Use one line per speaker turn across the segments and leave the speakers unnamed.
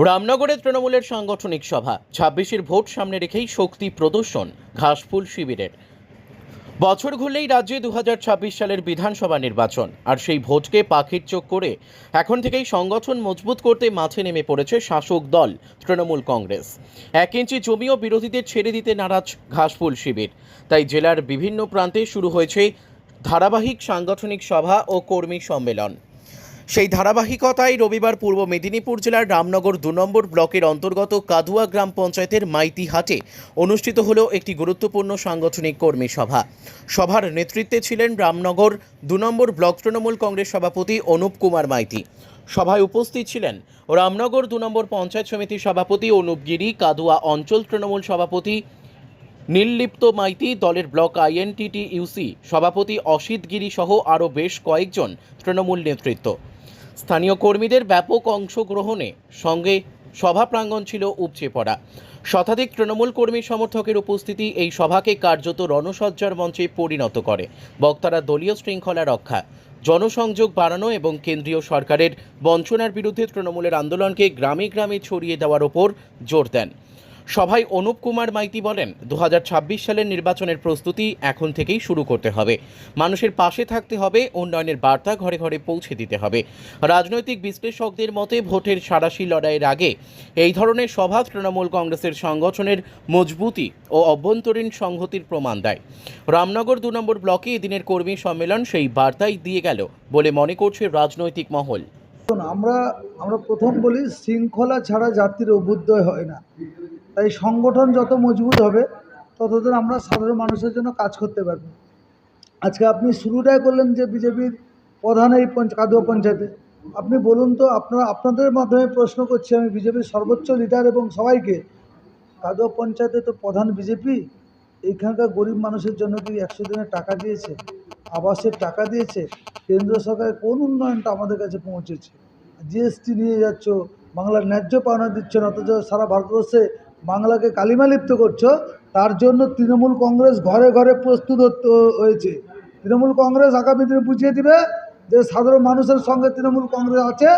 রামনগরে তৃণমূলের সাংগঠনিক সভা ২৬-এর ভোট সামনে রেখেই শক্তি প্রদর্শন ঘাসফুল শিবিরের। বছর ঘুরলেই রাজ্যে ২০২৬ সালের বিধানসভা নির্বাচন, আর সেই ভোটকে পাখির চোখ করে এখন থেকেই সংগঠন মজবুত করতে মাঠে নেমে পড়েছে শাসক দল তৃণমূল কংগ্রেস। ১ ইঞ্চি জমিও বিরোধীদের ছেড়ে দিতে নারাজ ঘাসফুল শিবির। তাই জেলার বিভিন্ন প্রান্তে শুরু হয়েছে ধারাবাহিক সাংগঠনিক সভা ও কর্মী সম্মেলন। সেই ধারাবাহিকতায় রবিবার পূর্ব মেদিনীপুর জেলার রামনগর ২ নম্বর ব্লকের অন্তর্গত কাদুয়া গ্রাম পঞ্চায়েতের মাইতিহাটে অনুষ্ঠিত হলো একটি গুরুত্বপূর্ণ সাংগঠনিক কর্মী সভা। সভার নেতৃত্বে ছিলেন রামনগর ২ নম্বর ব্লক তৃণমূল কংগ্রেস সভাপতি অনুপ কুমার মাইতি। সভায় উপস্থিত ছিলেন রামনগর ২ নম্বর পঞ্চায়েত সমিতির সভাপতি অনুপ গিরি, কাদুয়া অঞ্চল তৃণমূল সভাপতি নীললিপ্ত মাইতি, দলের ব্লক INTTUC সভাপতি অসিত গিরি সহ আরও বেশ কয়েকজন তৃণমূল নেতৃত্ব। স্থানীয় কর্মীদের ব্যাপক অংশগ্রহণে সঙ্গে সভা প্রাঙ্গণ ছিল উপচে পড়া। শতাধিক তৃণমূল কর্মী সমর্থকের উপস্থিতি এই সভাকে কার্যত রণসজ্জার মঞ্চে পরিণত করে। বক্তারা দলীয় শৃঙ্খলা রক্ষা, জনসংযোগ বাড়ানো এবং কেন্দ্রীয় সরকারের বঞ্চনার বিরুদ্ধে তৃণমূলের আন্দোলনকে গ্রামে গ্রামে ছড়িয়ে দেওয়ার ওপর জোর দেন। সভায় অনুপ কুমার মাইতি বলেন, ২০২৬ সালের নির্বাচনের প্রস্তুতি এখন থেকেই শুরু করতে হবে। মানুষের পাশে থাকতে হবে, উন্নয়নের বার্তা ঘরে ঘরে পৌঁছে দিতে হবে। রাজনৈতিক বিশ্লেষকদের মতে ভোটের সাঁড়াশি লড়াইয়ের আগে এই ধরনের সভা তৃণমূল কংগ্রেসের সংগঠনের মজবুতি ও অভ্যন্তরীণ সংহতির প্রমাণ দেয়। রামনগর ২ নম্বর ব্লকে এদিনের কর্মী সম্মেলন সেই বার্তাই দিয়ে গেল বলে মনে করছে রাজনৈতিক মহল।
আমরা প্রথম বলি, শৃঙ্খলা ছাড়া জাতির অভ্যুদয় হয় না। তাই সংগঠন যত মজবুত হবে ততদিন আমরা সাধারণ মানুষের জন্য কাজ করতে পারব। আজকে আপনি শুরুটাই করলেন যে বিজেপির প্রধান এই কাদুয়া পঞ্চায়েতে। আপনি বলুন তো, আপনাদের মাধ্যমে প্রশ্ন করছি আমি বিজেপির সর্বোচ্চ লিডার এবং সবাইকে, কাদুয়া পঞ্চায়েতে তো প্রধান বিজেপি। এইখানকার গরিব মানুষের জন্য কি ১০০ দিনের টাকা দিয়েছে, আবাসের টাকা দিয়েছে? কেন্দ্র সরকারের কোন উন্নয়নটা আমাদের কাছে পৌঁছেছে? GST নিয়ে যাচ্ছ, বাংলার ন্যায্য পাওনা দিচ্ছ না, অথচ সারা ভারতবর্ষে বাংলাকে কালিমালিপ্ত করছো। তার জন্য তৃণমূল কংগ্রেস ঘরে ঘরে প্রস্তুত হয়েছে। তৃণমূল কংগ্রেস আগামী দিনে বুঝিয়ে দিবে যে সাধারণ মানুষের সঙ্গে তৃণমূল কংগ্রেস আছে,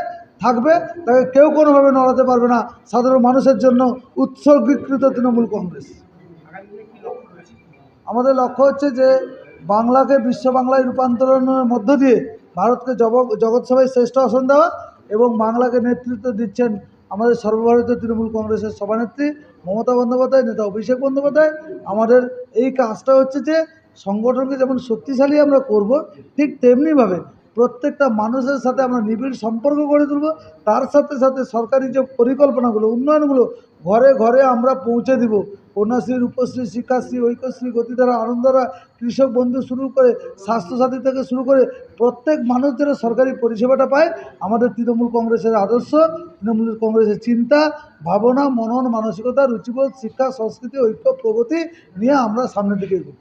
থাকবে, তাকে কেউ কোনোভাবে নড়াতে পারবে না। সাধারণ মানুষের জন্য উৎসর্গীকৃত তৃণমূল কংগ্রেস। আমাদের লক্ষ্য হচ্ছে যে বাংলাকে বিশ্ব বাংলায় রূপান্তরণের মধ্য দিয়ে ভারতকে জগৎ সভায় শ্রেষ্ঠ আসন দেওয়া, এবং বাংলাকে নেতৃত্ব দিচ্ছেন আমাদের সর্বভারতীয় তৃণমূল কংগ্রেসের সভানেত্রী মমতা বন্দ্যোপাধ্যায়, নেতা অভিষেক বন্দ্যোপাধ্যায়। আমাদের এই কাজটা হচ্ছে যে সংগঠনকে যেমন শক্তিশালী আমরা করব, ঠিক তেমনিভাবে প্রত্যেকটা মানুষের সাথে আমরা নিবিড় সম্পর্ক গড়ে তুলব। তার সাথে সাথে সরকারি যে পরিকল্পনাগুলো, উন্নয়নগুলো ঘরে ঘরে আমরা পৌঁছে দিব। কন্যাশ্রী, রূপশ্রী, শিক্ষাশ্রী, ঐক্যশ্রী, গতিধারা, আনন্দধারা, কৃষক বন্ধু শুরু করে স্বাস্থ্যসাথী থেকে শুরু করে প্রত্যেক মানুষ যেন সরকারি পরিষেবাটা পায়। আমাদের তৃণমূল কংগ্রেসের আদর্শ, তৃণমূল কংগ্রেসের চিন্তা ভাবনা, মনন মানসিকতা, রুচিবোধ, শিক্ষা, সংস্কৃতি, ঐক্য, প্রগতি নিয়ে আমরা সামনের দিকে এগোব।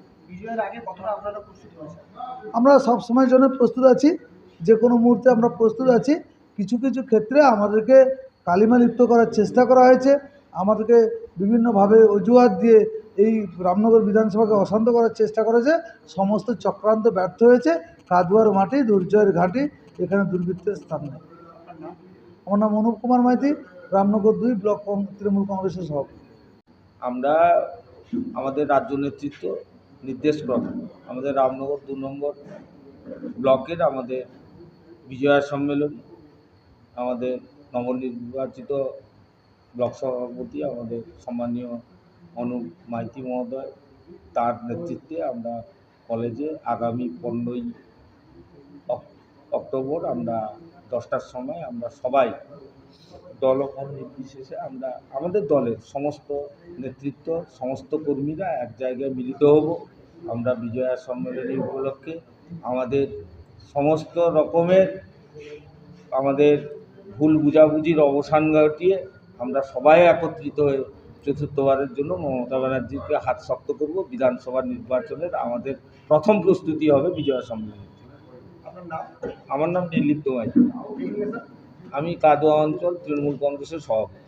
আমরা সব সময়ের জন্য প্রস্তুত আছি, যে কোনো মুহূর্তে আমরা প্রস্তুত আছি। কিছু কিছু ক্ষেত্রে আমাদেরকে কালিমালিপ্ত করার চেষ্টা করা হয়েছে, আমাদেরকে বিভিন্নভাবে অজুহাত দিয়ে এই রামনগর বিধানসভাকে অশান্ত করার চেষ্টা করেছে। সমস্ত চক্রান্ত ব্যর্থ হয়েছে। কাদুয়ার মাটি দুর্জয়ের ঘাঁটি, এখানে দুর্বৃত্তের স্থান নেই। আমার নাম অনুপ কুমার মাইতি, রামনগর ২ ব্লক তৃণমূল কংগ্রেসের সভাপতি।
আমরা আমাদের রাজ্য নেতৃত্ব নির্দেশক্রমে আমাদের রামনগর ২ নম্বর ব্লকের আমাদের বিজয়া সম্মেলন, আমাদের নবনির্বাচিত ব্লক সভাপতি আমাদের সম্মানীয় অনুপ মাইতি মহোদয়, তার নেতৃত্বে আমরা কলেজে আগামী ১৫ই অক্টোবর আমরা 10টার সময় আমরা সবাই দলমত নির্বিশেষে আমরা আমাদের দলের সমস্ত নেতৃত্ব, সমস্ত কর্মীরা এক জায়গায় মিলিত হব। আমরা বিজয়া সম্মেলনী উপলক্ষে আমাদের সমস্ত রকমের আমাদের ভুল বুঝাবুঝির অবসান ঘটিয়ে আমরা সবাই একত্রিত হয়ে চতুর্থবারের জন্য মমতা ব্যানার্জিকে হাত শক্ত করব। বিধানসভা নির্বাচনের আমাদের প্রথম প্রস্তুতি হবে বিজয়া সম্মেলন। আমার নাম নীললিপ্ত মাইতি, আমি কাদুয়া অঞ্চল তৃণমূল কংগ্রেসের সভাপতি।